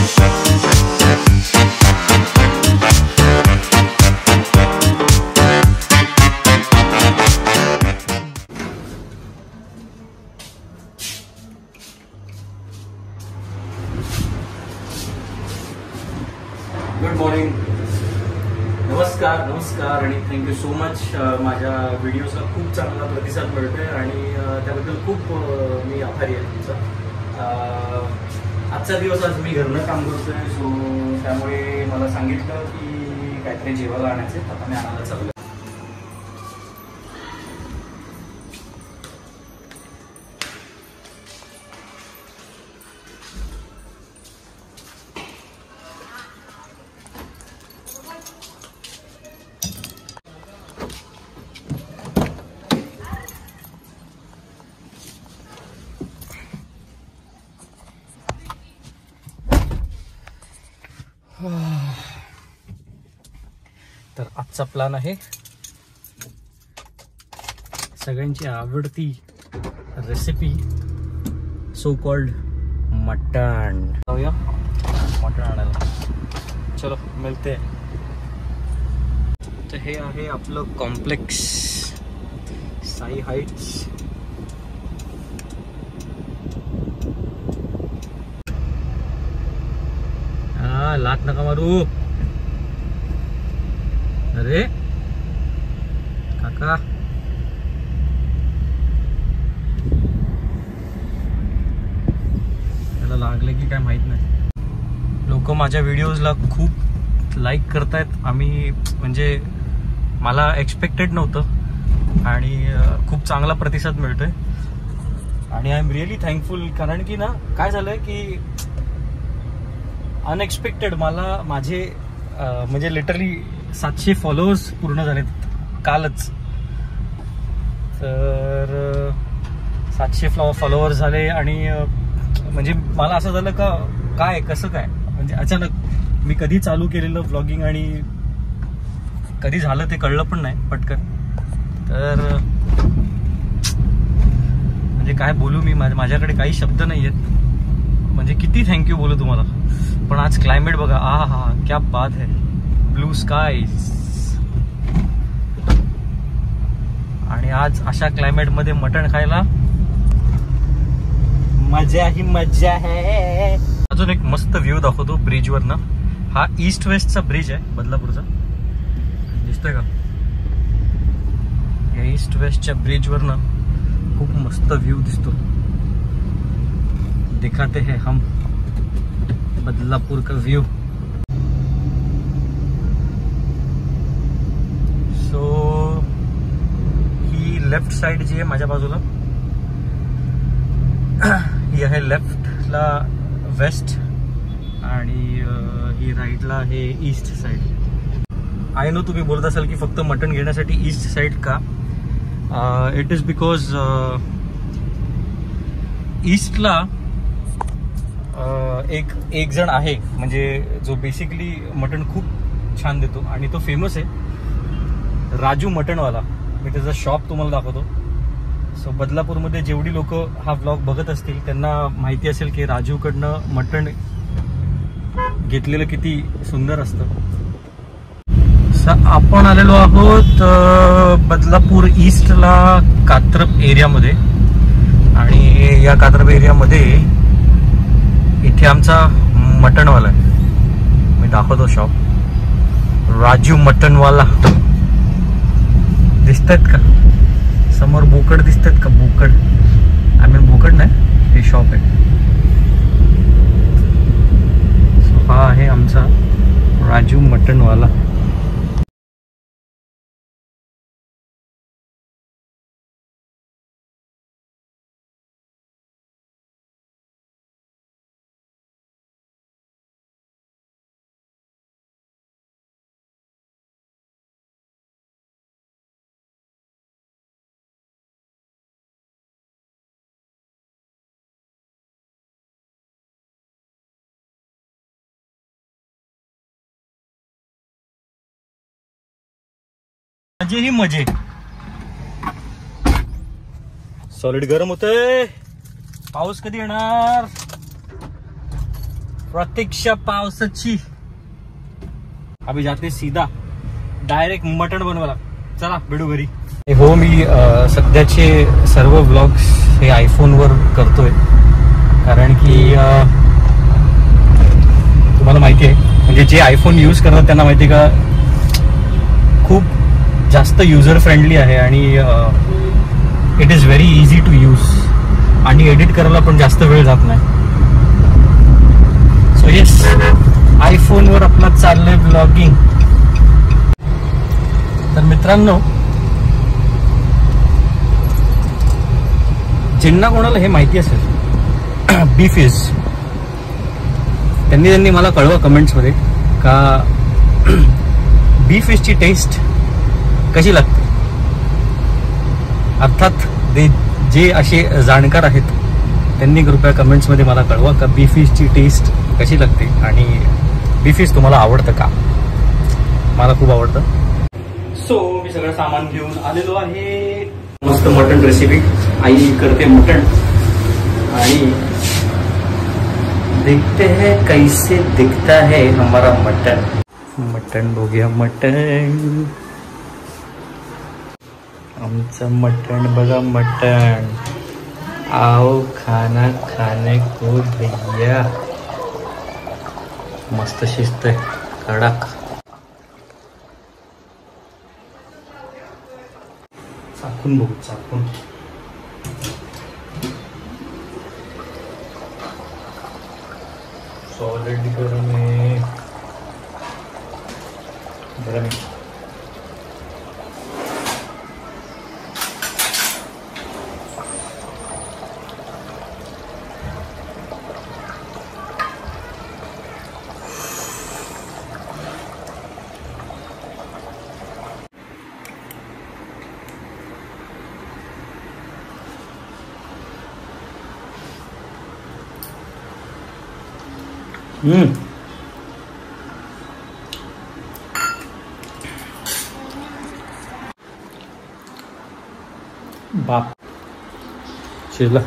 Good morning, नमस्कार आणि thank you so much. माझ्या व्हिडिओजला खूप चांगला प्रतिसाद मिळतोय आणि त्याबद्दल खूप मी आभारी आहे तुमचा. आजचा दिवस आज मी घरनं काम करतोय, सो त्यामुळे मला सांगितलं की काहीतरी जेवायला आणायचे. आता मी आणायला चाललोय. तर आजचा प्लॅन आहे सगळ्यांची आवडती रेसिपी सो कॉल्ड मटन. जाऊया मटन आणायला. चलो मिळते. तर हे आहे आपलं कॉम्प्लेक्स साई हाइट्स. लात नका मारू. अरे काका, त्याला लागले की काय माहित नाही. लोक माझ्या व्हिडिओजला खूप लाईक करतायत. आम्ही म्हणजे मला एक्सपेक्टेड नव्हतं आणि खूप चांगला प्रतिसाद मिळतोय आणि आय एम रिअली थँकफुल. कारण की ना काय झालंय की अनएक्सपेक्टेड मला माझे म्हणजे लिटरली 700 फॉलोअर्स पूर्ण झालेत कालच. तर 700 फॉलोअर्स झाले आणि म्हणजे मला असं झालं का काय कसं काय म्हणजे अचानक मी कधी चालू केलेलं व्लॉगिंग आणि कधी झालं ते कळलं पण नाही पटकन. तर म्हणजे काय बोलू मी, माझ्याकडे काही शब्द नाही आहेत. म्हणजे किती थँक्यू बोलू तुम्हाला. पण आज क्लायमेट बघा, हा क्या बात है, ब्लू स्काईज. आणि आज अशा क्लायमेट मध्ये मटण खायला मजा ही मजा है. अजून एक मस्त व्ह्यू दाखवतो ब्रिज वरनं. हा ईस्ट वेस्टचा ब्रिज आहे बदलापूरचा, दिसतोय का? या ईस्ट वेस्टच्या ब्रिज वरनं खूप मस्त व्ह्यू दिसतो. दिखाते हैं हम बदलापूर का व्यू. सो ही लेफ्ट साइड जी आहे माझ्या बाजूला, ही आहे लेफ्टला वेस्ट आणि ही राईटला आहे ईस्ट साइड. आय नो तुम्ही बोलत असाल की फक्त मटण घेण्यासाठी ईस्ट साइड का? इट इज बिकॉज ईस्टला एक जण आहे म्हणजे जो बेसिकली मटण खूप छान देतो आणि तो फेमस आहे, राजू मटणवाला. मी त्याचा शॉप तुम्हाला दाखवतो. सो बदलापूरमध्ये जेवढी लोक हा व्लॉग बघत असतील त्यांना माहिती असेल की राजूकडनं मटण घेतलेलं किती सुंदर असतं. आपण आलेलो आहोत बदलापूर ईस्टला कात्रप एरियामध्ये आणि या कात्रप एरियामध्ये इथे आमचा मटणवाला आहे. मी दाखवतो शॉप. राजू मटणवाला दिसतात का समोर? बोकड दिसतात का? बोकड, आय मीन बोकड नाही, हे शॉप आहे. सो हा आहे आमचा राजू मटणवाला. मजे ही मजे. सॉलिड गरम होतंय. पाऊस कधी येणार? प्रतीक्षा पावसाची. अभी जाते सीधा डायरेक्ट मटण बनवायला. चला भेटू घरी. हो, मी सध्याचे सर्व व्लॉग्स हे आयफोनवर करतोय, कारण की तुम्हाला माहिती आहे, म्हणजे जे आयफोन यूज करतात त्यांना माहिती आहे का, खूप जास्त युजर फ्रेंडली आहे आणि it is very easy to use आणि एडिट करायला पण जास्त वेळ जात नाही. सो येस, आयफोनवर आपला चाललंय ब्लॉगिंग. तर मित्रांनो, ज्यांना कोणाला हे माहिती असेल बी फिश, त्यांनी मला कळवा कमेंट्समध्ये का बी फिशची टेस्ट कशी लागते. अर्थात जे असे जाणकार आहेत त्यांनी कृपया कमेंट्समध्ये मला कळवा का बी फिशची टेस्ट कशी लागते आणि बी फिश तुम्हाला आवडतं का. मला खूप आवडतं. सो मी सगळं सामान घेऊन आलेलो आहे. मस्त मटन रेसिपी आई करते मटन, आणि देखते हैं कैसे दिखता है हमारा मटन. मटन बघूया. मटन, आमचं मटन बघा. मटन, आओ खाना खाने को भैया. मस्त शिस्त आहे, कडक. चाकून बघू, चाकून. सॉलिड गरम आहे. गरम आहे. बाप शिजला.